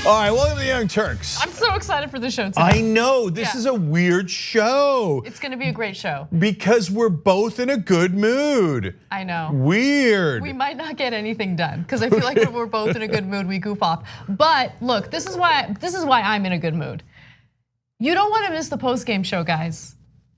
All right, welcome to the Young Turks. I'm so excited for the show today. I know, this is a weird show. It's gonna be a great show. Because we're both in a good mood. I know. Weird. We might not get anything done because I feel like when we're both in a good mood, we goof off. But look, this is why I'm in a good mood. You don't wanna miss the post-game show, guys.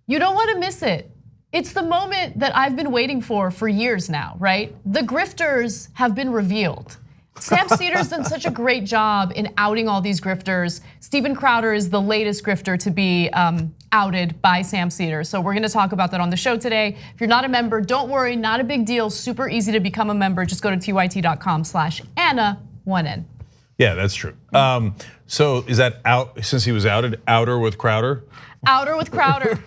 You don't wanna miss it. It's the moment that I've been waiting for years now, right? The grifters have been revealed. Sam Seder's done such a great job in outing all these grifters. Steven Crowder is the latest grifter to be outed by Sam Seder. So we're gonna talk about that on the show today. If you're not a member, don't worry, not a big deal. Super easy to become a member. Just go to tyt.com/Anna, 1N. Yeah, that's true. So is that out, since he was outed, outer with Crowder? Outer with Crowder.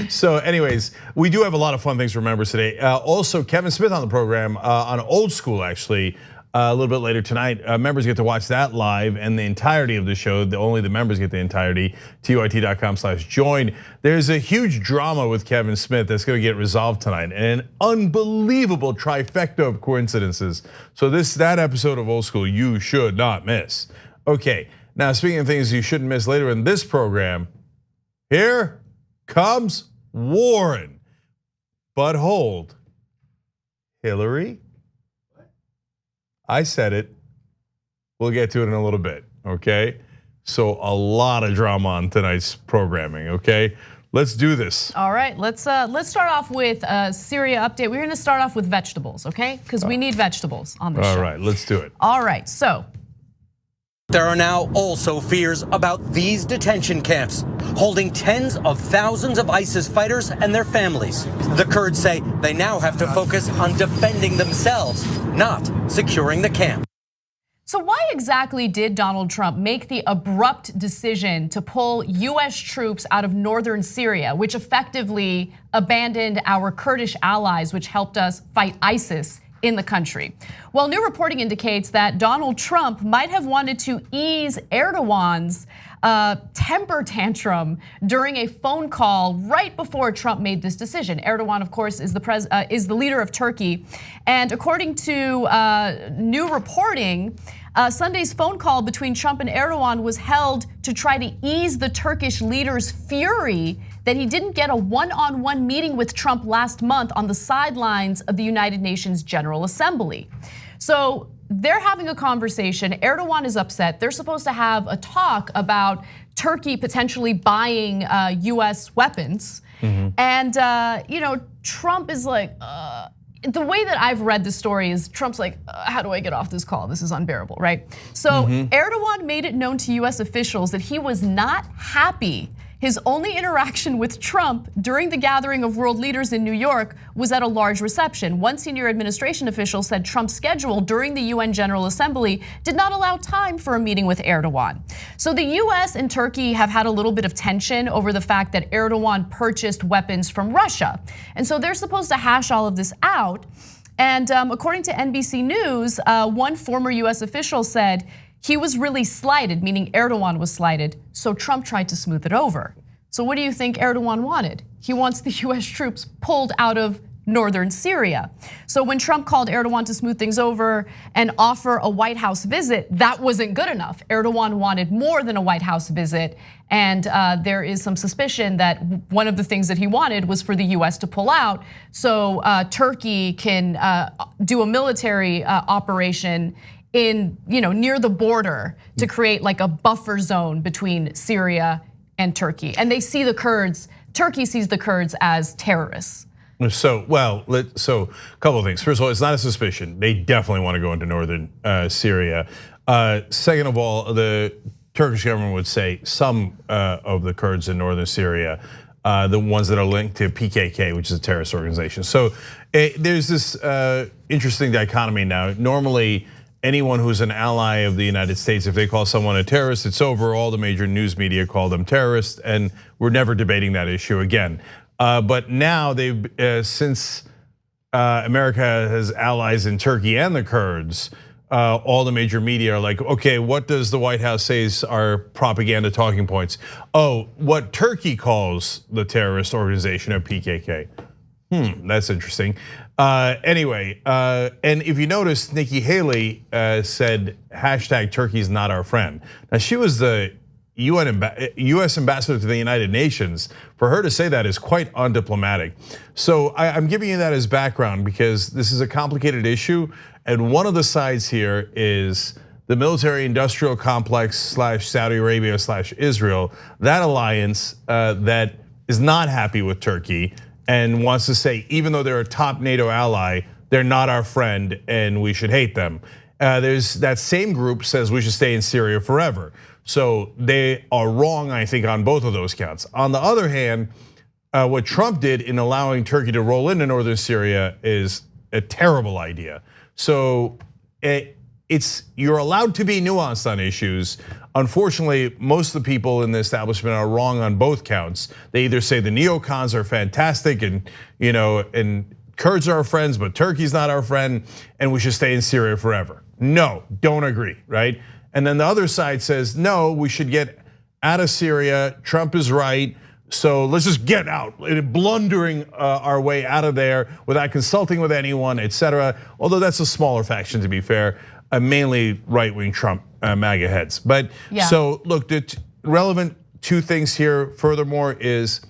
So anyways, we do have a lot of fun things for members today. Also, Kevin Smith on the program on Old School, actually, a little bit later tonight. Members get to watch that live and the entirety of the show. Only the members get the entirety. tyt.com/join. There's a huge drama with Kevin Smith that's going to get resolved tonight, and an unbelievable trifecta of coincidences. So that episode of Old School you should not miss. Okay, now speaking of things you shouldn't miss later in this program, here comes Warren. But hold, Hillary? I said it. We'll get to it in a little bit, okay? So a lot of drama on tonight's programming, okay? Let's do this. All right, let's start off with a Syria update. We're gonna start off with vegetables, okay? Because we need vegetables on the show. All right, let's do it. All right, so. There are now also fears about these detention camps, holding tens of thousands of ISIS fighters and their families. The Kurds say they now have to focus on defending themselves, not securing the camp. So why exactly did Donald Trump make the abrupt decision to pull US troops out of northern Syria, which effectively abandoned our Kurdish allies, which helped us fight ISIS in the country? Well, new reporting indicates that Donald Trump might have wanted to ease Erdogan's temper tantrum during a phone call right before Trump made this decision. Erdogan, of course, is the leader of Turkey, and according to new reporting, Sunday's phone call between Trump and Erdogan was held to try to ease the Turkish leader's fury that he didn't get a one-on-one meeting with Trump last month on the sidelines of the United Nations General Assembly. So they're having a conversation. Erdogan is upset. They're supposed to have a talk about Turkey potentially buying US weapons. And Trump is like, the way that I've read the story is Trump's like, how do I get off this call? This is unbearable, right? So Erdogan made it known to US officials that he was not happy. His only interaction with Trump during the gathering of world leaders in New York was at a large reception. One senior administration official said Trump's schedule during the UN General Assembly did not allow time for a meeting with Erdogan. So the US and Turkey have had a little bit of tension over the fact that Erdogan purchased weapons from Russia. And so they're supposed to hash all of this out. And according to NBC News, one former US official said, he was really slighted, meaning Erdogan was slighted, so Trump tried to smooth it over. So what do you think Erdogan wanted? He wants the US troops pulled out of northern Syria. So when Trump called Erdogan to smooth things over and offer a White House visit, that wasn't good enough. Erdogan wanted more than a White House visit, and there is some suspicion that one of the things that he wanted was for the US to pull out so Turkey can do a military operation in near the border to create like a buffer zone between Syria and Turkey. And they see the Kurds, Turkey sees the Kurds as terrorists. So, a couple of things. First of all, it's not a suspicion. They definitely want to go into northern Syria. Second of all, the Turkish government would say some of the Kurds in northern Syria, the ones that are linked to PKK, which is a terrorist organization. So there's this interesting dichotomy now. Normally, anyone who's an ally of the United States, if they call someone a terrorist, it's over. All the major news media call them terrorists, and we're never debating that issue again. But now since America has allies in Turkey and the Kurds, all the major media are like, okay, what does the White House say is our propaganda talking points? Oh, what Turkey calls the terrorist organization of PKK. That's interesting. Anyway, and if you notice, Nikki Haley said hashtag Turkey's not our friend. Now she was the US ambassador to the United Nations. For her to say that is quite undiplomatic. So I'm giving you that as background because this is a complicated issue. And one of the sides here is the military industrial complex / Saudi Arabia / Israel, that alliance that is not happy with Turkey and wants to say, even though they're a top NATO ally, they're not our friend and we should hate them. There's that same group says we should stay in Syria forever. So they are wrong, I think, on both of those counts. On the other hand, what Trump did in allowing Turkey to roll into northern Syria is a terrible idea. So you're allowed to be nuanced on issues. Unfortunately, most of the people in the establishment are wrong on both counts. They either say the neocons are fantastic and Kurds are our friends, but Turkey's not our friend, and we should stay in Syria forever. No, don't agree, right? And then the other side says, no, we should get out of Syria. Trump is right. So let's just get out, blundering our way out of there without consulting with anyone, etc. Although that's a smaller faction, to be fair, mainly right-wing Trump MAGA heads. But yeah. So look, the relevant two things here. Furthermore, is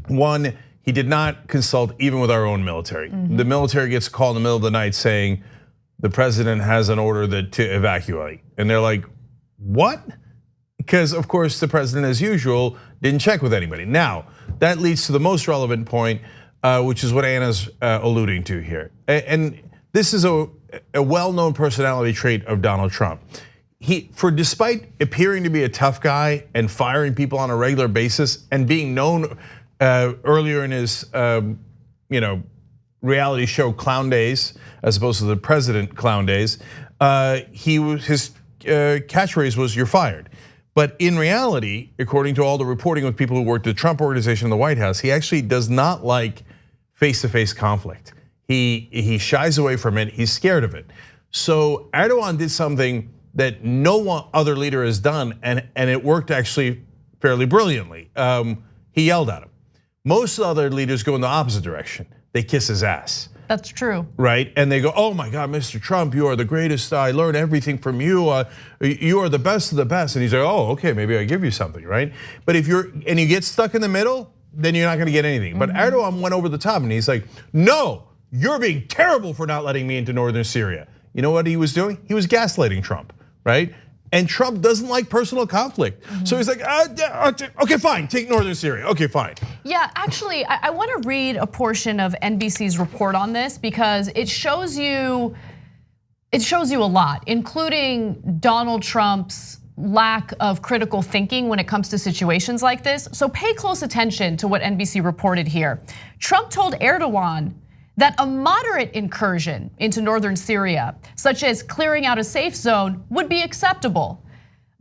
one, he did not consult even with our own military. The military gets a call in the middle of the night saying the president has an order to evacuate, and they're like, what? Because of course the president, as usual, didn't check with anybody. Now, that leads to the most relevant point, which is what Anna's alluding to here. And this is a well-known personality trait of Donald Trump. Despite appearing to be a tough guy and firing people on a regular basis and being known earlier in his reality show Clown Days, as opposed to the president Clown Days, his catchphrase was "you're fired." But in reality, according to all the reporting with people who worked at the Trump organization in the White House, he actually does not like face-to-face conflict. He shies away from it, he's scared of it. So Erdogan did something that no other leader has done, and it worked actually fairly brilliantly. He yelled at him. Most other leaders go in the opposite direction. They kiss his ass. That's true. Right, and they go, oh my God, Mr. Trump, you are the greatest, I learned everything from you. You are the best of the best. And he's like, oh, okay, maybe I give you something, right? But if you get stuck in the middle, then you're not gonna get anything. But Erdogan went over the top and he's like, no, you're being terrible for not letting me into northern Syria. You know what he was doing? He was gaslighting Trump, right? And Trump doesn't like personal conflict. So he's like, okay, fine, take northern Syria, okay, fine. Yeah, actually, I wanna read a portion of NBC's report on this because it shows you a lot, including Donald Trump's lack of critical thinking when it comes to situations like this. So pay close attention to what NBC reported here. Trump told Erdogan that a moderate incursion into northern Syria, such as clearing out a safe zone, would be acceptable.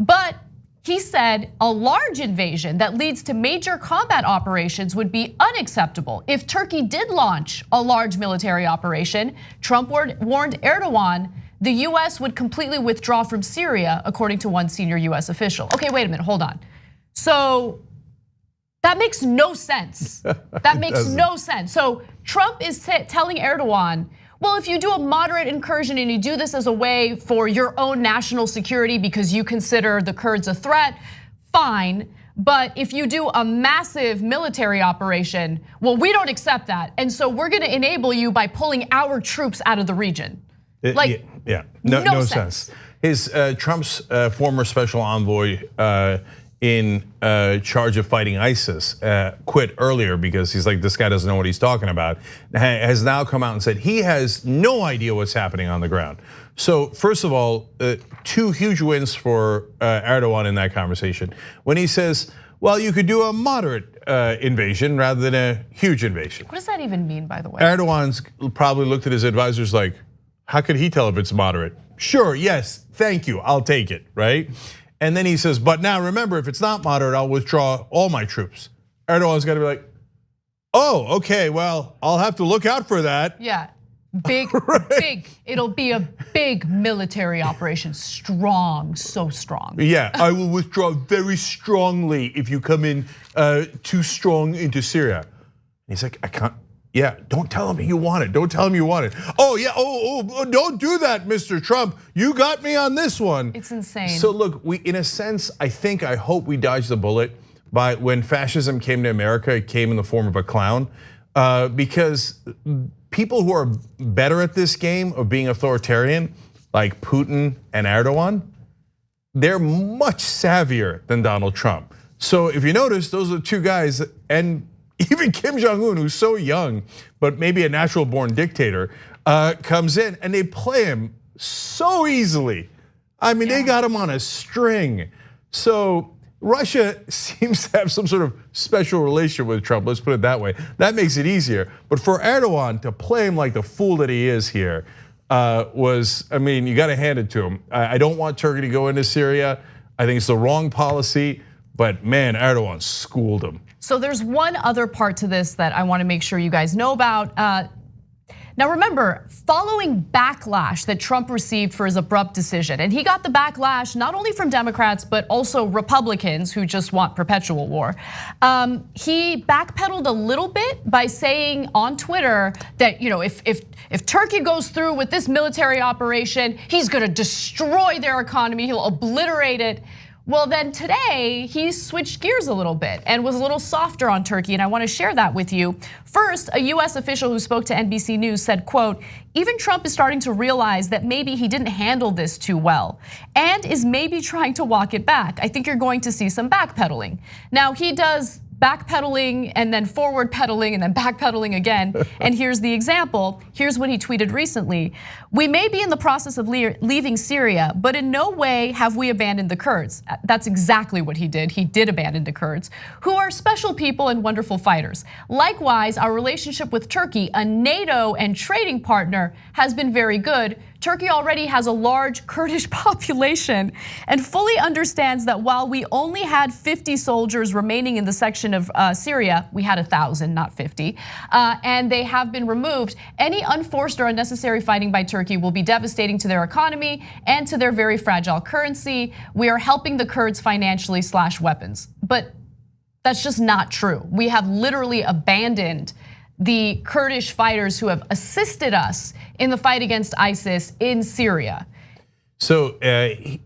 But he said a large invasion that leads to major combat operations would be unacceptable. If Turkey did launch a large military operation, Trump warned Erdogan the US would completely withdraw from Syria, according to one senior US official. Okay, wait a minute, hold on. So that makes no sense. That makes no sense. So Trump is telling Erdogan, well, if you do a moderate incursion and you do this as a way for your own national security because you consider the Kurds a threat, fine. But if you do a massive military operation, well, we don't accept that. And so we're gonna enable you by pulling our troops out of the region. No sense. Trump's former special envoy in charge of fighting ISIS quit earlier because he's like, this guy doesn't know what he's talking about, has now come out and said he has no idea what's happening on the ground. So first of all, two huge wins for Erdogan in that conversation. When he says, well, you could do a moderate invasion rather than a huge invasion. What does that even mean, by the way? Erdogan's probably looked at his advisors like, how could he tell if it's moderate? Sure, yes, thank you, I'll take it, right? And then he says, but now remember, if it's not moderate, I'll withdraw all my troops. Erdogan's gotta be like, oh, okay, well, I'll have to look out for that. Yeah, big, big, it'll be a big military operation, strong, so strong. Yeah, I will withdraw very strongly if you come in too strong into Syria. And he's like, Yeah, don't tell him you want it. Don't tell him you want it. Oh yeah, don't do that, Mr. Trump. You got me on this one. It's insane. So look, in a sense, I hope we dodged the bullet by when fascism came to America, it came in the form of a clown. Because people who are better at this game of being authoritarian, like Putin and Erdogan, they're much savvier than Donald Trump. So if you notice, those are the two guys, and even Kim Jong-un, who's so young, but maybe a natural born dictator, comes in and they play him so easily. I mean, they got him on a string. So Russia seems to have some sort of special relationship with Trump, let's put it that way. That makes it easier. But for Erdogan to play him like the fool that he is here I mean, you gotta hand it to him. I don't want Turkey to go into Syria. I think it's the wrong policy, but man, Erdogan schooled him. So there's one other part to this that I wanna make sure you guys know about. Now remember, following backlash that Trump received for his abrupt decision, and he got the backlash not only from Democrats, but also Republicans who just want perpetual war. He backpedaled a little bit by saying on Twitter that if Turkey goes through with this military operation, he's gonna destroy their economy, he'll obliterate it. Well, then today he switched gears a little bit and was a little softer on Turkey, and I want to share that with you. First, a US official who spoke to NBC News said, quote, "Even Trump is starting to realize that maybe he didn't handle this too well and is maybe trying to walk it back. I think you're going to see some backpedaling." Now, he does backpedaling and then forward pedaling and then backpedaling again. And here's the example. Here's what he tweeted recently. "We may be in the process of leaving Syria, but in no way have we abandoned the Kurds." That's exactly what he did. He did abandon the Kurds, who are special people and wonderful fighters. Likewise, our relationship with Turkey, a NATO and trading partner, has been very good. Turkey already has a large Kurdish population and fully understands that while we only had 50 soldiers remaining in the section of Syria, we had 1,000, not 50, and they have been removed. Any unforced or unnecessary fighting by Turkey will be devastating to their economy and to their very fragile currency. We are helping the Kurds financially / weapons. But that's just not true. We have literally abandoned the Kurdish fighters who have assisted us in the fight against ISIS in Syria. So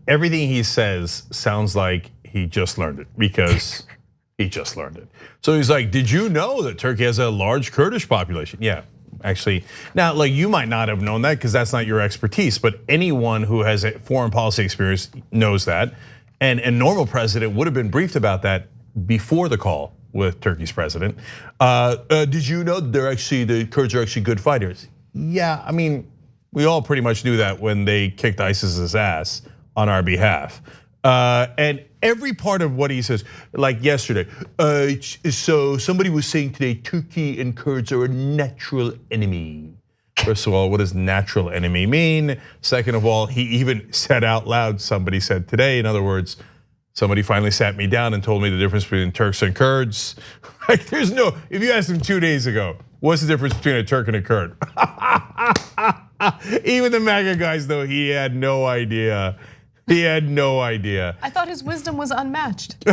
everything he says sounds like he just learned it because he just learned it. So he's like, did you know that Turkey has a large Kurdish population? Yeah, actually. Now, like you might not have known that because that's not your expertise, but anyone who has a foreign policy experience knows that. And a normal president would have been briefed about that before the call with Turkey's president. Did you know that the Kurds are actually good fighters? Yeah, I mean, we all pretty much knew that when they kicked ISIS's ass on our behalf. And every part of what he says, like yesterday, so somebody was saying today, Turkey and Kurds are a natural enemy. First of all, what does natural enemy mean? Second of all, he even said out loud, somebody said today, in other words, somebody finally sat me down and told me the difference between Turks and Kurds. Like there's no, if you asked him 2 days ago, what's the difference between a Turk and a Kurd? Even the MAGA guys though, he had no idea. He had no idea. I thought his wisdom was unmatched.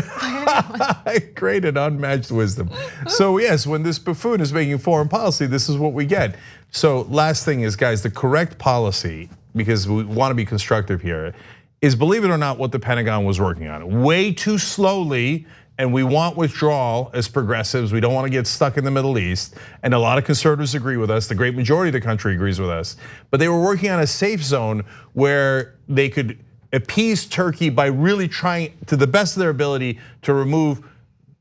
Great and unmatched wisdom. So yes, when this buffoon is making foreign policy, this is what we get. So last thing is, guys, the correct policy, because we want to be constructive here, is, believe it or not, what the Pentagon was working on. Way too slowly, and we want withdrawal as progressives. We don't want to get stuck in the Middle East, and a lot of conservatives agree with us. The great majority of the country agrees with us. But they were working on a safe zone where they could appease Turkey by really trying to the best of their ability to remove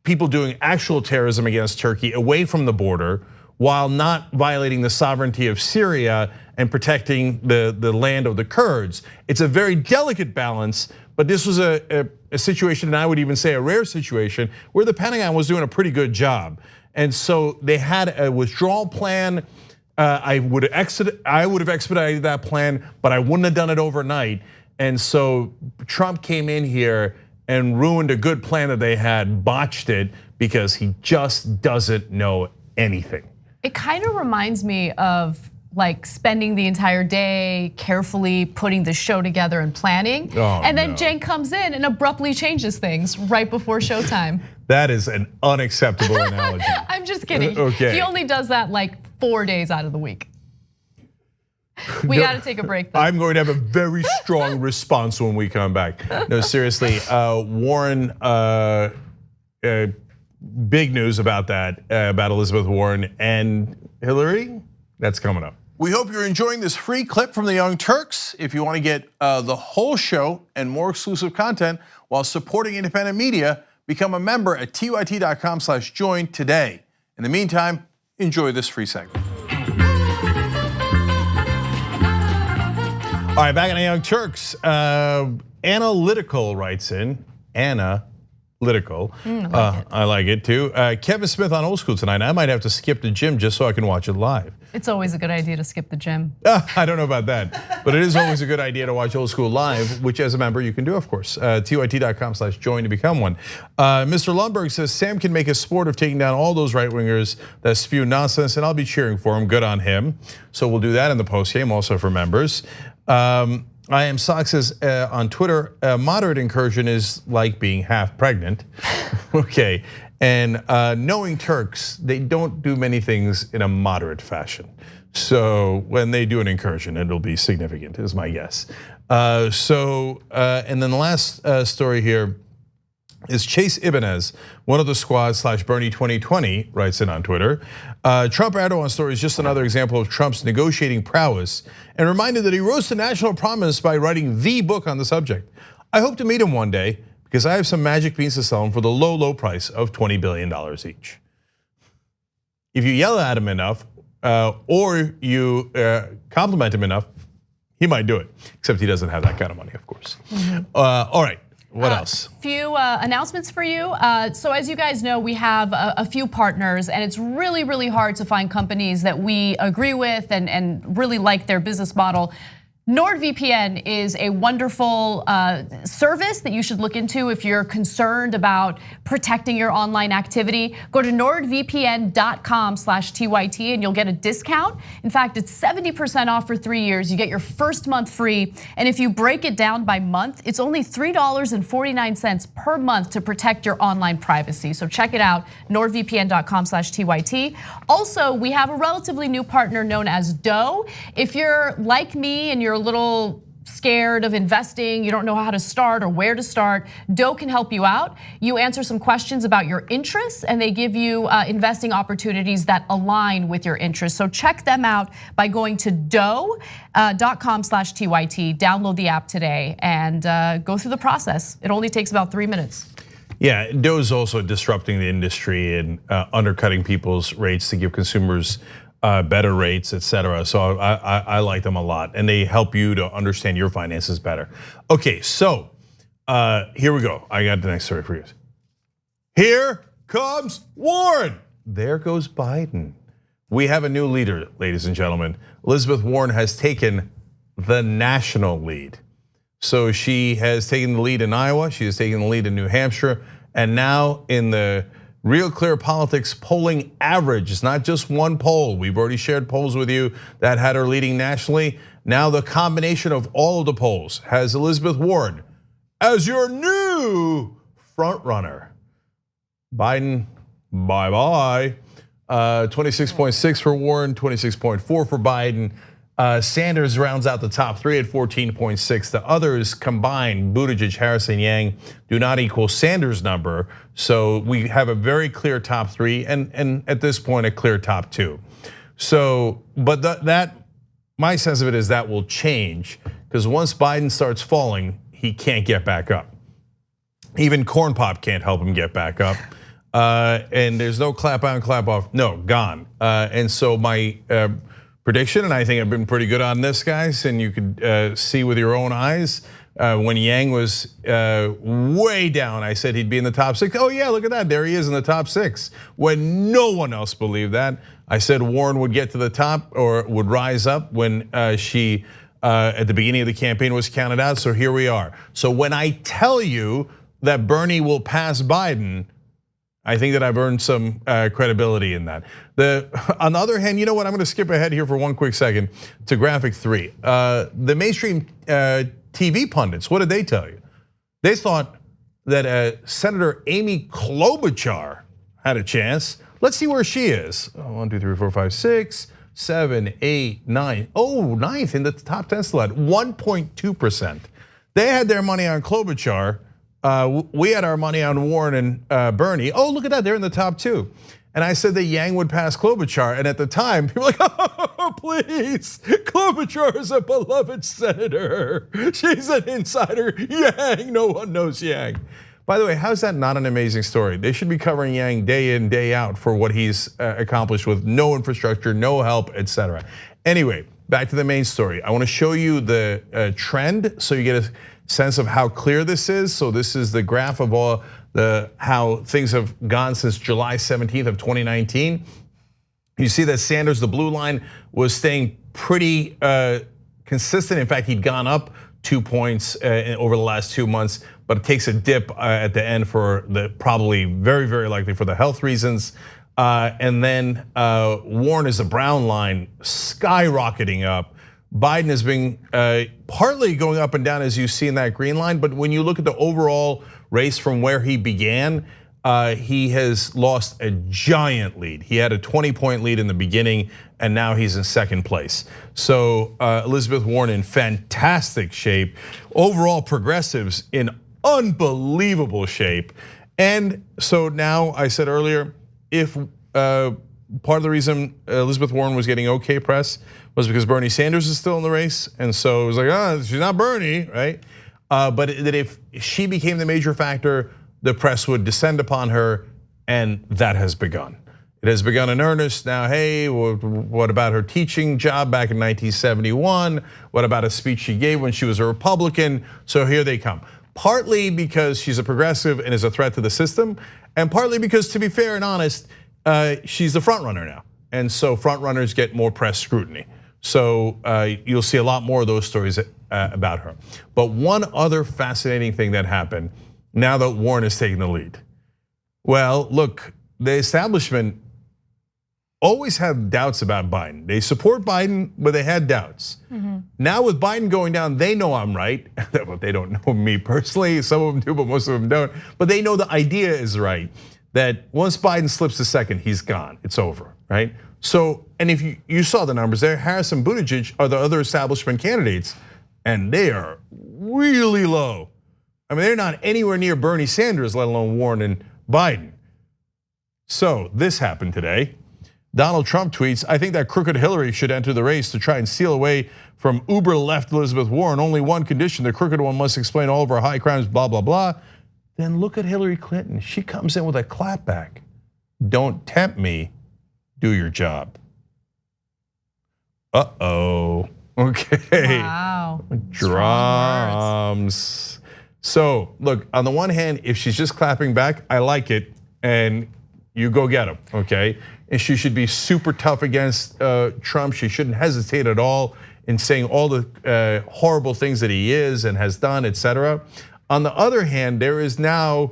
people doing actual terrorism against Turkey away from the border, while not violating the sovereignty of Syria and protecting the land of the Kurds. It's a very delicate balance, but this was a situation, and I would even say a rare situation, where the Pentagon was doing a pretty good job. And so they had a withdrawal plan. I would have expedited that plan, but I wouldn't have done it overnight. And so Trump came in here and ruined a good plan that they had, botched it, because he just doesn't know anything. It kind of reminds me of like spending the entire day carefully putting the show together and planning. And then Cenk comes in and abruptly changes things right before showtime. That is an unacceptable analogy. I'm just kidding. Okay. He only does that like 4 days out of the week. We got to take a break, though. I'm going to have a very strong response when we come back. No, seriously, Warren, big news about that, about Elizabeth Warren and Hillary. That's coming up. We hope you're enjoying this free clip from the Young Turks. If you want to get the whole show and more exclusive content while supporting independent media, become a member at tyt.com/join today. In the meantime, enjoy this free segment. All right, back on the Young Turks. Analytical writes in. Analytical. I like it too. Kevin Smith on Old School tonight. I might have to skip the gym just so I can watch it live. It's always a good idea to skip the gym. I don't know about that, but it is always a good idea to watch Old School live, which as a member you can do, of course. tyt.com/join to become one. Mr. Lundberg says Sam can make a sport of taking down all those right-wingers that spew nonsense, and I'll be cheering for him. Good on him. So we'll do that in the postgame, also for members. I am Sock says on Twitter, moderate incursion is like being half pregnant. Okay, and knowing Turks, they don't do many things in a moderate fashion. So when they do an incursion, it'll be significant, is my guess. And then the last story here is Chase Ibanez, one of the squad /Bernie 2020, writes in on Twitter. Trump-Erdogan story is just another example of Trump's negotiating prowess and reminded that he rose to national prominence by writing the book on the subject. I hope to meet him one day because I have some magic beans to sell him for the low, low price of $20 billion each. If you yell at him enough or you compliment him enough, he might do it, except he doesn't have that kind of money, of course. All right. What else? Few announcements for you. So as you guys know, we have a few partners, and it's really, really hard to find companies that we agree with and really like their business model. NordVPN is a wonderful service that you should look into if you're concerned about protecting your online activity. Go to nordvpn.com/TYT and you'll get a discount. In fact, it's 70% off for 3 years. You get your first month free. And if you break it down by month, it's only $3.49 per month to protect your online privacy. So check it out, nordvpn.com/TYT. Also, we have a relatively new partner known as Doe. If you're like me and you're a little scared of investing, you don't know how to start or where to start, Doe can help you out. You answer some questions about your interests and they give you investing opportunities that align with your interests. So check them out by going to doe.com/TYT, download the app today and go through the process. It only takes about 3 minutes. Yeah, Doe is also disrupting the industry and undercutting people's rates to give consumers better rates, et cetera. So I like them a lot, and they help you to understand your finances better. Okay, so here we go. I got the next story for you. Here comes Warren. There goes Biden. We have a new leader, ladies and gentlemen. Elizabeth Warren has taken the national lead. So she has taken the lead in Iowa, she has taken the lead in New Hampshire, and now in the Real Clear Politics polling average. It's not just one poll. We've already shared polls with you that had her leading nationally. Now the combination of all of the polls has Elizabeth Warren as your new front runner. Biden, bye-bye. 26.6 for Warren, 26.4 for Biden. Sanders rounds out the top three at 14.6. The others combined, Buttigieg, Harris, and Yang, do not equal Sanders' number. So we have a very clear top three, and at this point, a clear top two. So, but that my sense of it is that will change because once Biden starts falling, he can't get back up. Even Corn Pop can't help him get back up. And there's no clap on, clap off. No, gone. And so my prediction, and I think I've been pretty good on this, guys, and you could see with your own eyes, when Yang was way down, I said he'd be in the top 6. Oh yeah, look at that, there he is in the top 6. When no one else believed that, I said Warren would get to the top or would rise up when she, at the beginning of the campaign, was counted out, so here we are. So when I tell you that Bernie will pass Biden, I think that I've earned some credibility in that. On the other hand, you know what? I'm going to skip ahead here for one quick second to graphic 3. The mainstream TV pundits, what did they tell you? They thought that Senator Amy Klobuchar had a chance. Let's see where she is. 1, 2, 3, 4, 5, 6, 7, 8, 9. Oh, ninth in the top 10 slot, 1.2%. They had their money on Klobuchar. We had our money on Warren and Bernie. Oh, look at that, they're in the top 2. And I said that Yang would pass Klobuchar, and at the time, people were like, oh, please, Klobuchar is a beloved senator. She's an insider. Yang, no one knows Yang. By the way, how's that not an amazing story? They should be covering Yang day in, day out for what he's accomplished with no infrastructure, no help, etc. Anyway, back to the main story. I wanna show you the trend so you get a sense of how clear this is. So this is the graph of all how things have gone since July 17th of 2019. You see that Sanders, the blue line, was staying pretty consistent. In fact, he'd gone up 2 points over the last 2 months, but it takes a dip at the end for the probably very, very likely for the health reasons. And then Warren is the brown line, skyrocketing up. Biden has been partly going up and down, as you see in that green line, but when you look at the overall race from where he began, he has lost a giant lead. He had a 20-point lead in the beginning, and now he's in second place. So Elizabeth Warren in fantastic shape. Overall, progressives in unbelievable shape. And so now, I said earlier, if part of the reason Elizabeth Warren was getting okay press was because Bernie Sanders is still in the race, and so it was like, she's not Bernie, right? But that if she became the major factor, the press would descend upon her, and that has begun. It has begun in earnest. Now, hey, what about her teaching job back in 1971? What about a speech she gave when she was a Republican? So here they come. Partly because she's a progressive and is a threat to the system, and partly because, to be fair and honest, she's the front runner now. And so front runners get more press scrutiny. So you'll see a lot more of those stories about her. But one other fascinating thing that happened now that Warren is taking the lead. Well, look, the establishment always had doubts about Biden. They support Biden, but they had doubts. Now with Biden going down, they know I'm right. They don't know me personally, some of them do, but most of them don't. But they know the idea is right, that once Biden slips a second, he's gone, it's over, right? So, and if you saw the numbers there, Harris and Buttigieg are the other establishment candidates, and they are really low. I mean, they're not anywhere near Bernie Sanders, let alone Warren and Biden. So this happened today. Donald Trump tweets, I think that crooked Hillary should enter the race to try and steal away from uber left Elizabeth Warren. Only one condition, the crooked one must explain all of her high crimes, blah, blah, blah. Then look at Hillary Clinton. She comes in with a clapback. Don't tempt me, do your job. Uh-oh, okay. Wow. Drums. So look, on the one hand, if she's just clapping back, I like it, and you go get him, okay? And she should be super tough against Trump. She shouldn't hesitate at all in saying all the horrible things that he is and has done, etc. On the other hand, there is now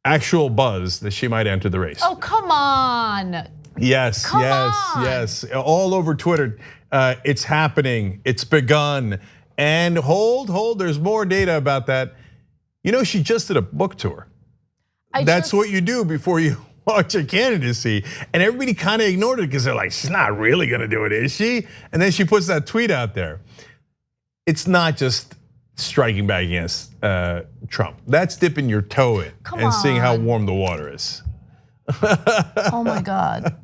actual buzz that she might enter the race. Oh, come on. Yes, Come yes, on. yes. All over Twitter, it's happening, it's begun. And hold, there's more data about that. You know, she just did a book tour. That's what you do before you launch a candidacy. And everybody kind of ignored it because they're like, she's not really gonna do it, is she? And then she puts that tweet out there. It's not just striking back against Trump. That's dipping your toe in and seeing how warm the water is. Oh my God.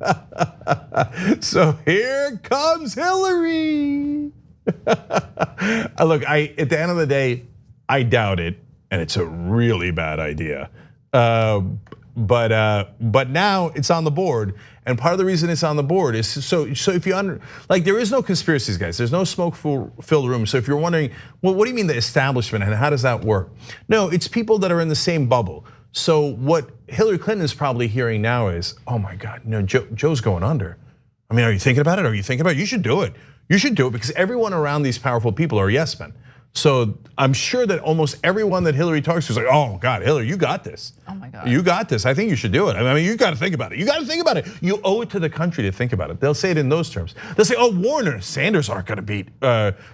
So here comes Hillary. Look, at the end of the day, I doubt it, and it's a really bad idea. But now it's on the board, and part of the reason it's on the board is so if you like, there is no conspiracies, guys. There's no smoke-filled room. So if you're wondering, well, what do you mean the establishment and how does that work? No, it's people that are in the same bubble. So what Hillary Clinton is probably hearing now is, oh my God, Joe's going under. I mean, are you thinking about it? Are you thinking about it? You should do it. You should do it because everyone around these powerful people are yes men. So I'm sure that almost everyone that Hillary talks to is like, oh God, Hillary, you got this. Oh my God. You got this. I think you should do it. I mean, you got to think about it. You got to think about it. You owe it to the country to think about it. They'll say it in those terms. They'll say, oh, Warren and Sanders aren't going to beat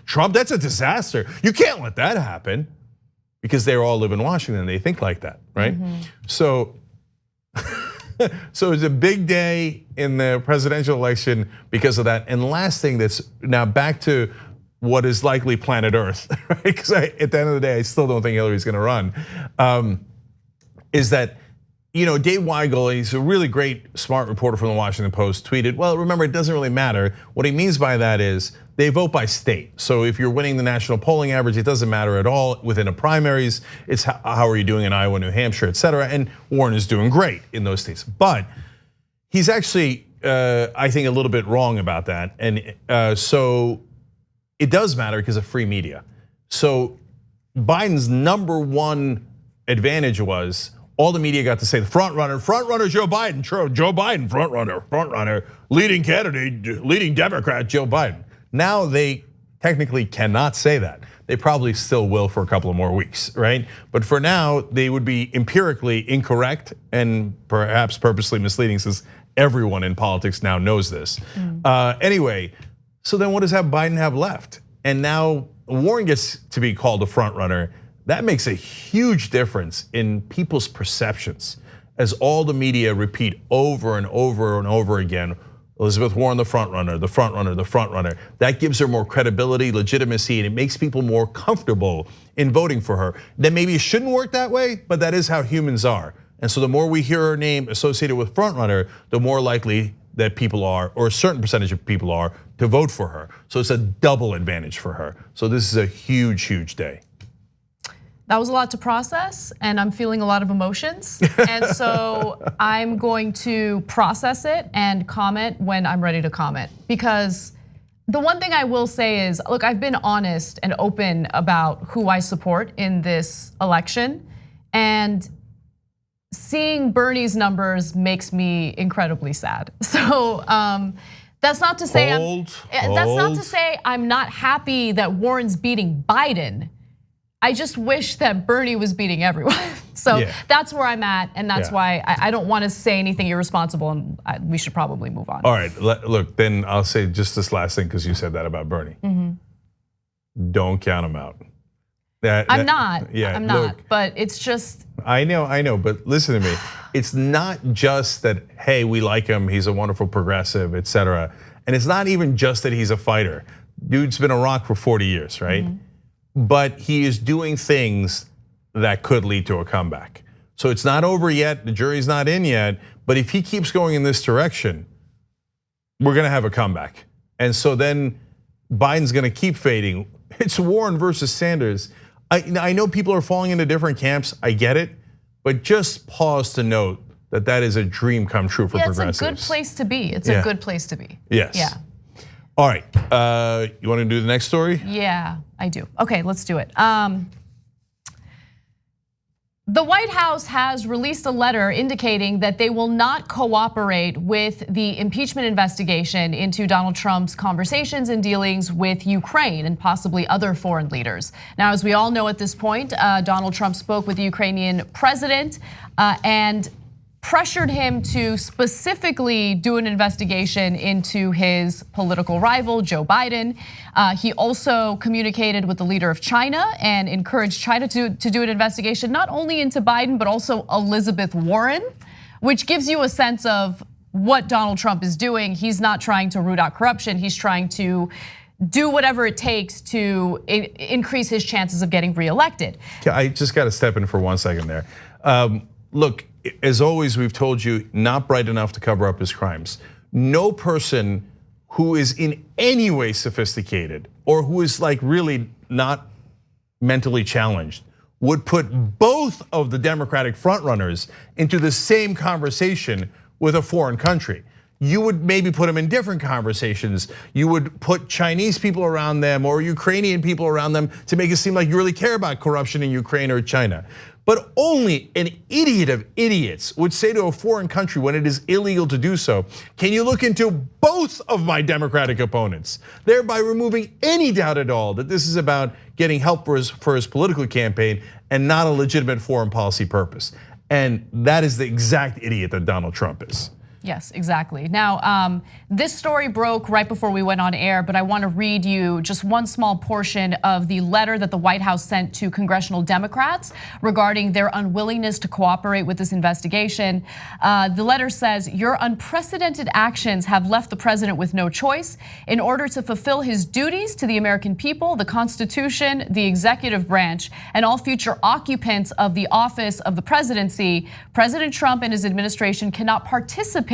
Trump. That's a disaster. You can't let that happen. Because they all live in Washington, they think like that, right? So So it's a big day in the presidential election because of that. And the last thing that's now back to what is likely planet Earth, right? Because at the end of the day, I still don't think Hillary's going to run. Is that, Dave Weigel, he's a really great, smart reporter from the Washington Post, tweeted, well, remember, it doesn't really matter. What he means by that is they vote by state. So if you're winning the national polling average, it doesn't matter at all within the primaries. It's how are you doing in Iowa, New Hampshire, et cetera. And Warren is doing great in those states. But he's actually, I think, a little bit wrong about that. And so it does matter because of free media. So Biden's #1 advantage was all the media got to say the front runner Joe Biden, Joe Biden, front runner, leading candidate, leading Democrat, Joe Biden. Now they technically cannot say that. They probably still will for a couple of more weeks, right? But for now, they would be empirically incorrect and perhaps purposely misleading, since everyone in politics now knows this. Anyway, so then what does Biden have left? And now Warren gets to be called a front runner. That makes a huge difference in people's perceptions as all the media repeat over and over and over again, Elizabeth Warren, the front runner, the front runner, the front runner. That gives her more credibility, legitimacy, and it makes people more comfortable in voting for her. Then maybe it shouldn't work that way, but that is how humans are. And so the more we hear her name associated with front runner, the more likely that people are, or a certain percentage of people are, to vote for her. So it's a double advantage for her. So this is a huge, huge day. That was a lot to process, and I'm feeling a lot of emotions. And so I'm going to process it and comment when I'm ready to comment. Because the one thing I will say is, look, I've been honest and open about who I support in this election. And seeing Bernie's numbers makes me incredibly sad. So that's not to say I'm not happy that Warren's beating Biden. I just wish that Bernie was beating everyone. So that's where I'm at, and that's why I don't want to say anything irresponsible, and we should probably move on. All right, look, then I'll say just this last thing, because you said that about Bernie. Don't count him out. I'm not, but it's just. I know, but listen to me. It's not just that, hey, we like him, he's a wonderful progressive, et cetera. And it's not even just that he's a fighter. Dude's been a rock for 40 years, right? But he is doing things that could lead to a comeback. So it's not over yet, the jury's not in yet, but if he keeps going in this direction, we're gonna have a comeback. And so then Biden's gonna keep fading. It's Warren versus Sanders. I know people are falling into different camps, I get it, but just pause to note that that is a dream come true for progressives. It's a good place to be. It's a good place to be. Yes. Yeah. All right, you want to do the next story? Yeah, I do. Okay, let's do it. The White House has released a letter indicating that they will not cooperate with the impeachment investigation into Donald Trump's conversations and dealings with Ukraine and possibly other foreign leaders. Now, as we all know at this point, Donald Trump spoke with the Ukrainian president and pressured him to specifically do an investigation into his political rival, Joe Biden. He also communicated with the leader of China and encouraged China to do an investigation, not only into Biden, but also Elizabeth Warren, which gives you a sense of what Donald Trump is doing. He's not trying to root out corruption. He's trying to do whatever it takes to increase his chances of getting reelected. I just got to step in for 1 second there. Look, as always, we've told you, not bright enough to cover up his crimes. No person who is in any way sophisticated or who is like really not mentally challenged would put both of the Democratic frontrunners into the same conversation with a foreign country. You would maybe put them in different conversations. You would put Chinese people around them or Ukrainian people around them to make it seem like you really care about corruption in Ukraine or China. But only an idiot of idiots would say to a foreign country when it is illegal to do so, can you look into both of my Democratic opponents? Thereby removing any doubt at all that this is about getting help for his political campaign and not a legitimate foreign policy purpose. And that is the exact idiot that Donald Trump is. Yes, exactly. Now, this story broke right before we went on air, but I want to read you just one small portion of the letter that the White House sent to congressional Democrats regarding their unwillingness to cooperate with this investigation. The letter says, "Your unprecedented actions have left the president with no choice. In order to fulfill his duties to the American people, the Constitution, the executive branch, and all future occupants of the office of the presidency, President Trump and his administration cannot participate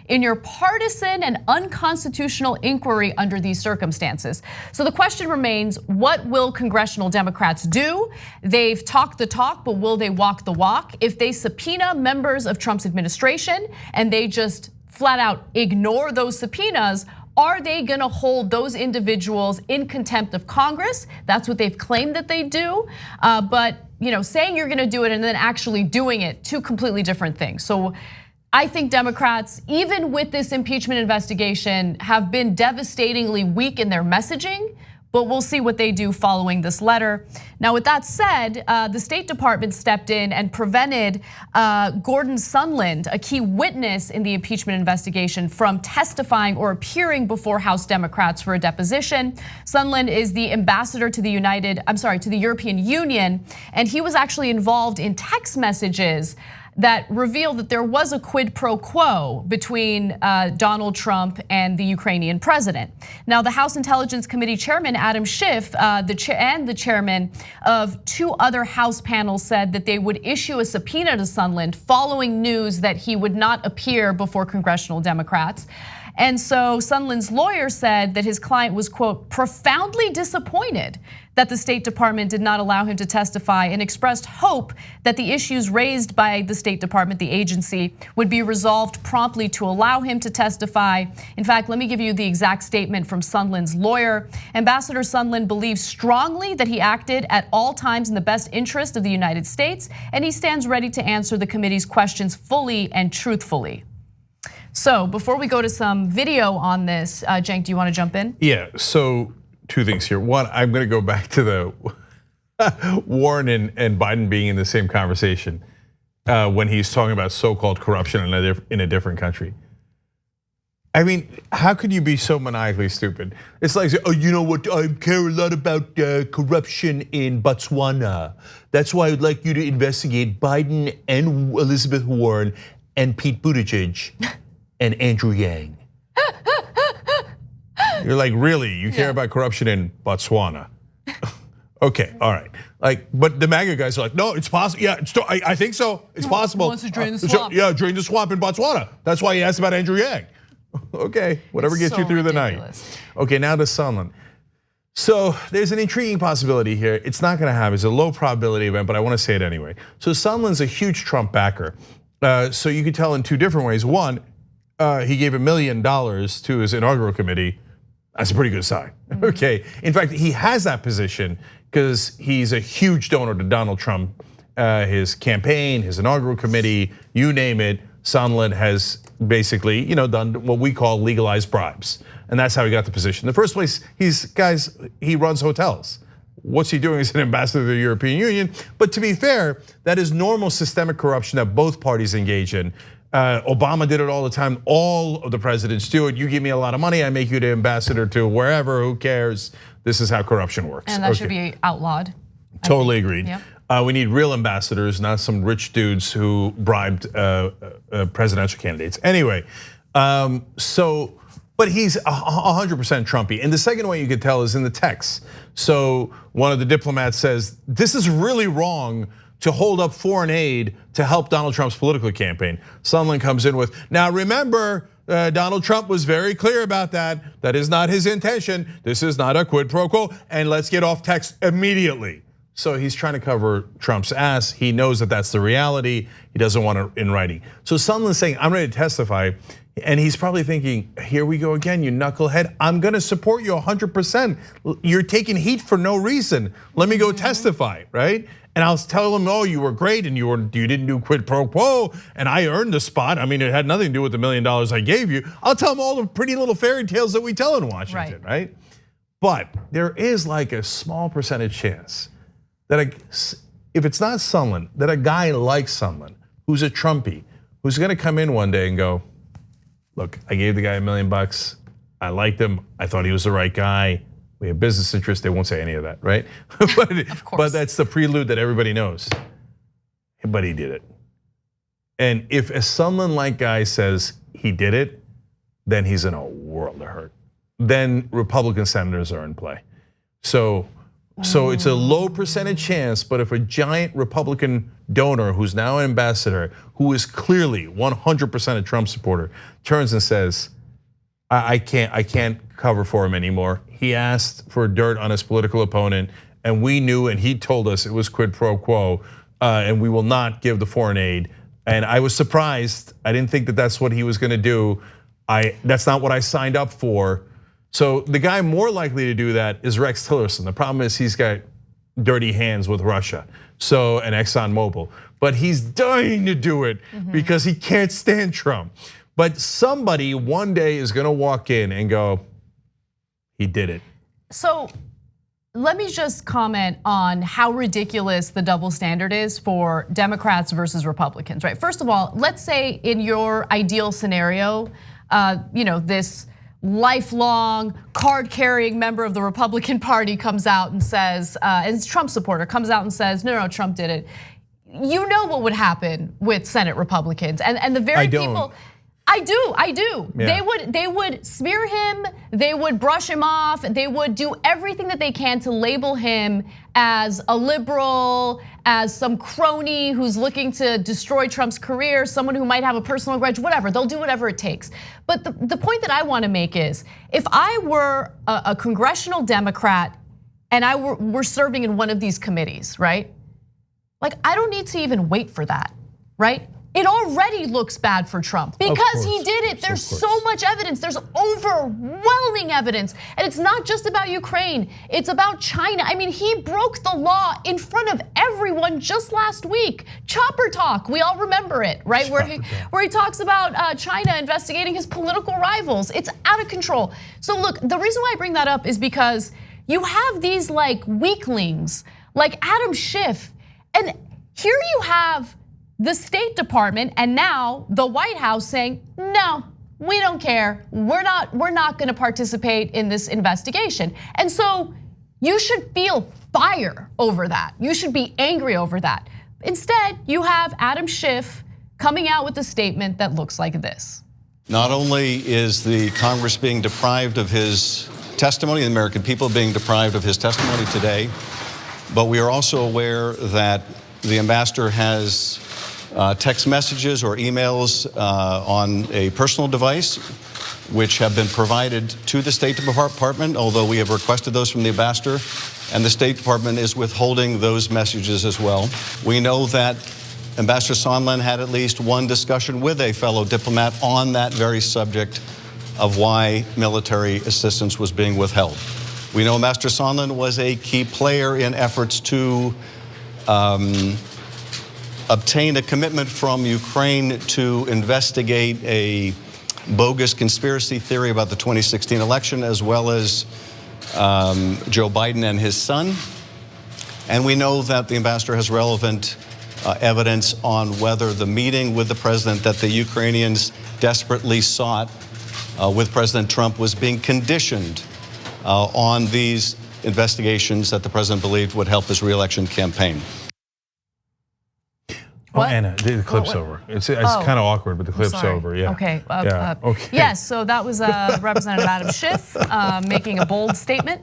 in your partisan and unconstitutional inquiry under these circumstances." So the question remains, what will congressional Democrats do? They've talked the talk, but will they walk the walk? If they subpoena members of Trump's administration and they just flat out ignore those subpoenas, are they gonna hold those individuals in contempt of Congress? That's what they've claimed that they do. But saying you're gonna do it and then actually doing it, two completely different things. So I think Democrats, even with this impeachment investigation, have been devastatingly weak in their messaging, but we'll see what they do following this letter. Now, with that said, the State Department stepped in and prevented Gordon Sondland, a key witness in the impeachment investigation, from testifying or appearing before House Democrats for a deposition. Sondland is the ambassador to the European Union, and he was actually involved in text messages that revealed that there was a quid pro quo between Donald Trump and the Ukrainian president. Now, the House Intelligence Committee chairman, Adam Schiff, and the chairman of two other House panels said that they would issue a subpoena to Sondland following news that he would not appear before congressional Democrats. And so Sondland's lawyer said that his client was, quote, profoundly disappointed that the State Department did not allow him to testify, and expressed hope that the issues raised by the State Department, the agency, would be resolved promptly to allow him to testify. In fact, let me give you the exact statement from Sondland's lawyer. Ambassador Sondland believes strongly that he acted at all times in the best interest of the United States, and he stands ready to answer the committee's questions fully and truthfully. So before we go to some video on this, Cenk, do you want to jump in? Yeah, so two things here. One, I'm gonna go back to the Warren and Biden being in the same conversation when he's talking about so-called corruption in a different country. I mean, how could you be so maniacally stupid? It's like, oh, you know what, I care a lot about corruption in Botswana. That's why I'd like you to investigate Biden and Elizabeth Warren and Pete Buttigieg and Andrew Yang. You're like, really? You care about corruption in Botswana? Okay, all right. Like, but the MAGA guys are like, no, it's possible. Yeah, I think so. It's possible. Wants to drain the swamp. Yeah, drain the swamp in Botswana. That's why he asked about Andrew Yang. Okay, whatever gets you through the night. Okay, now to Sondland. So there's an intriguing possibility here. It's not gonna happen. It's a low probability event, but I wanna say it anyway. So Sondland's a huge Trump backer. So you could tell in two different ways. One, he gave $1 million to his inaugural committee. That's a pretty good sign, okay? In fact, he has that position because he's a huge donor to Donald Trump, his campaign, his inaugural committee, you name it. Sondland has basically, done what we call legalized bribes, and that's how he got the position. In the first place, he runs hotels. What's he doing as an ambassador to the European Union? But to be fair, that is normal systemic corruption that both parties engage in. Obama did it all the time. All of the presidents do it. You give me a lot of money, I make you the ambassador to wherever, who cares? This is how corruption works. And that should be outlawed. Totally agreed. Yep. We need real ambassadors, not some rich dudes who bribed presidential candidates. Anyway, but he's 100% Trumpy. And the second way you could tell is in the text. So one of the diplomats says, this is really wrong to hold up foreign aid to help Donald Trump's political campaign. Sondland comes in with, now remember, Donald Trump was very clear about that. That is not his intention. This is not a quid pro quo, and let's get off text immediately. So he's trying to cover Trump's ass. He knows that that's the reality. He doesn't want it in writing. So Sondland's saying, I'm ready to testify. And he's probably thinking, here we go again, you knucklehead. I'm gonna support you 100%. You're taking heat for no reason. Let me go testify, right? And I'll tell him, oh, you were great and you didn't do quid pro quo and I earned the spot. I mean, it had nothing to do with the $1 million I gave you. I'll tell him all the pretty little fairy tales that we tell in Washington, right? But there is like a small percentage chance that if it's not Sondland, that a guy like Sondland, who's a Trumpy, who's gonna come in one day and go, look, I gave the guy $1 million. I liked him. I thought he was the right guy. We have business interests. They won't say any of that, right? But that's the prelude that everybody knows. But he did it. And if someone like guy says he did it, then he's in a world of hurt. Then Republican senators are in play. So it's a low percentage chance, but if a giant Republican donor who's now an ambassador, who is clearly 100% a Trump supporter, turns and says, I can't cover for him anymore. He asked for dirt on his political opponent, and we knew, and he told us it was quid pro quo, and we will not give the foreign aid. And I was surprised. I didn't think that that's what he was going to do. That's not what I signed up for. So the guy more likely to do that is Rex Tillerson. The problem is he's got dirty hands with Russia, and ExxonMobil. But he's dying to do it because he can't stand Trump. But somebody one day is going to walk in and go, he did it. So let me just comment on how ridiculous the double standard is for Democrats versus Republicans, right? First of all, let's say in your ideal scenario, this lifelong card-carrying member of the Republican Party comes out and says, and it's Trump supporter, comes out and says, no, Trump did it. You know what would happen with Senate Republicans and the very people. I do. Yeah. They would smear him, they would brush him off, they would do everything that they can to label him as a liberal, as some crony who's looking to destroy Trump's career, someone who might have a personal grudge, whatever. They'll do whatever it takes. But the point that I want to make is, if I were a congressional Democrat and I were serving in one of these committees, right? Like, I don't need to even wait for that, right? It already looks bad for Trump because he did it. There's so much evidence. There's overwhelming evidence. And it's not just about Ukraine, it's about China. I mean, he broke the law in front of everyone just last week. Chopper talk, we all remember it, right? Where he talks about China investigating his political rivals. It's out of control. So look, the reason why I bring that up is because you have these like weaklings, like Adam Schiff. And here you have the State Department and now the White House saying, no, we don't care. We're not gonna participate in this investigation. And so you should feel fire over that. You should be angry over that. Instead, you have Adam Schiff coming out with a statement that looks like this. Not only is the Congress being deprived of his testimony, the American people being deprived of his testimony today, but we are also aware that the ambassador has text messages or emails on a personal device, which have been provided to the State Department, although we have requested those from the ambassador, and the State Department is withholding those messages as well. We know that Ambassador Sondland had at least one discussion with a fellow diplomat on that very subject of why military assistance was being withheld. We know Ambassador Sondland was a key player in efforts to obtain a commitment from Ukraine to investigate a bogus conspiracy theory about the 2016 election, as well as Joe Biden and his son. And we know that the ambassador has relevant evidence on whether the meeting with the president that the Ukrainians desperately sought with President Trump was being conditioned on these investigations that the president believed would help his re-election campaign. What? Oh, Anna, the clip's over. It's kind of awkward, but the clip's over. Yeah. Okay. Okay. Yes. So that was Representative Adam Schiff making a bold statement.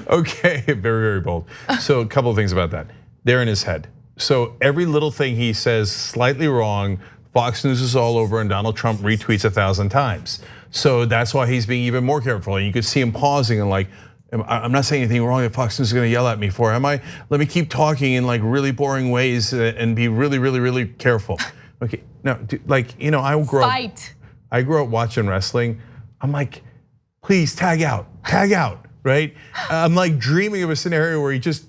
Okay, very, very bold. So a couple of things about that. They're in his head. So every little thing he says slightly wrong, Fox News is all over, and Donald Trump retweets 1,000 times. So that's why he's being even more careful. And you could see him pausing and like, I'm not saying anything wrong that Fox News is gonna yell at me for, am I? Let me keep talking in like really boring ways and be really, really, really careful. Okay, no, like, I grew up watching wrestling. I'm like, please tag out, right? I'm like dreaming of a scenario where he just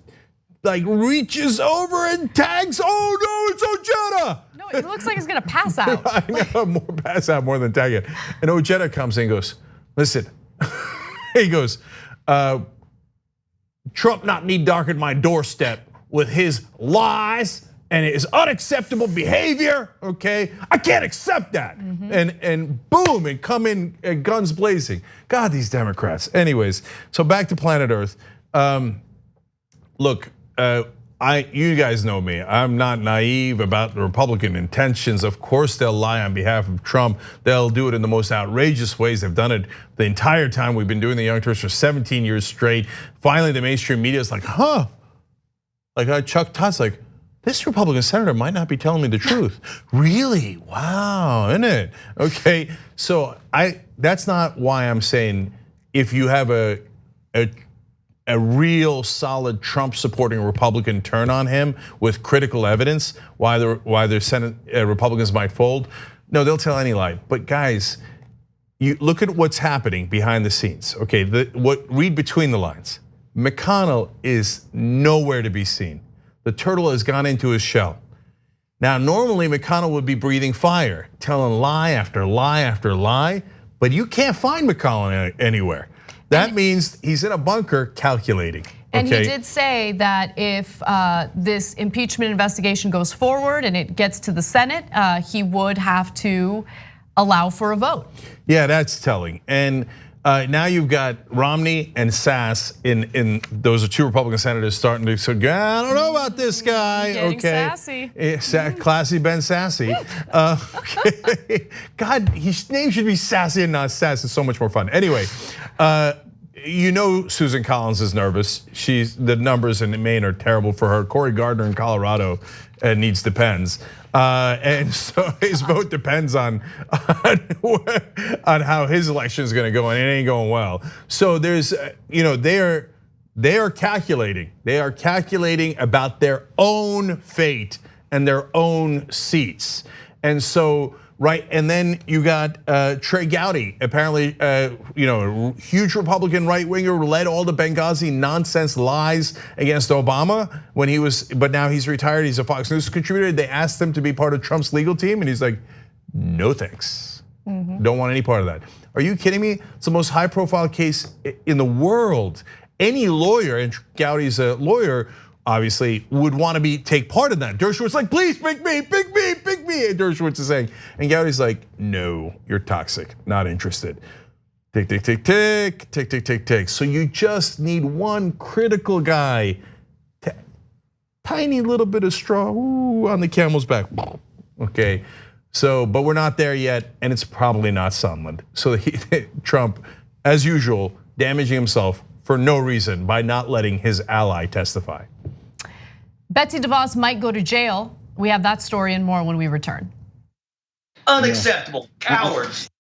like reaches over and tags, oh no, it's Ojeda. No, it looks like he's gonna pass out. I know, more pass out more than tag it. And Ojeda comes in and goes, listen, he goes, Trump not need darken my doorstep with his lies and it is unacceptable behavior, okay? I can't accept that. And boom, and come in guns blazing. God, these Democrats. Anyways, so back to planet Earth. Look, you guys know me. I'm not naive about the Republican intentions. Of course, they'll lie on behalf of Trump. They'll do it in the most outrageous ways. They've done it the entire time we've been doing the Young Turks for 17 years straight. Finally, the mainstream media is like, huh? Like Chuck Todd's like, this Republican senator might not be telling me the truth. Really? Wow, isn't it? Okay, so that's not why I'm saying if you have a real solid Trump supporting Republican turn on him with critical evidence why the Senate Republicans might fold. No, they'll tell any lie. But guys, you look at what's happening behind the scenes. Okay, read between the lines. McConnell is nowhere to be seen. The turtle has gone into his shell. Now, normally McConnell would be breathing fire, telling lie after lie after lie, but you can't find McConnell anywhere. That means he's in a bunker calculating. And he did say that if this impeachment investigation goes forward and it gets to the Senate, he would have to allow for a vote. Yeah, that's telling. And now you've got Romney and Sass in those are two Republican senators starting to say, I don't know about this guy. Getting sassy. Classy Ben Sassy. Okay. God, his name should be Sassy and not Sass. It's so much more fun. Anyway, you know Susan Collins is nervous. The numbers in Maine are terrible for her. Cory Gardner in Colorado needs Depends. And so his vote depends on how his election is going to go, and it ain't going well. So there's, they are calculating. They are calculating about their own fate and their own seats. And so, right, and then you got Trey Gowdy, apparently, a huge Republican right winger, led all the Benghazi nonsense lies against Obama when he was, but now he's retired. He's a Fox News contributor. They asked him to be part of Trump's legal team, and he's like, no thanks. Don't want any part of that. Are you kidding me? It's the most high-profile case in the world. Any lawyer, and Gowdy's a lawyer, obviously would want to take part in that. Dershowitz's like, please pick me, pick me, pick me. And Dershowitz is saying, and Gowdy's like, no, you're toxic, not interested. Tick, tick, tick, tick, tick, tick, tick, tick. So you just need one critical guy, tiny little bit of straw on the camel's back. Okay, so, but we're not there yet, and it's probably not Sondland. So Trump, as usual, damaging himself for no reason by not letting his ally testify. Betsy DeVos might go to jail. We have that story and more when we return. Unacceptable, cowards.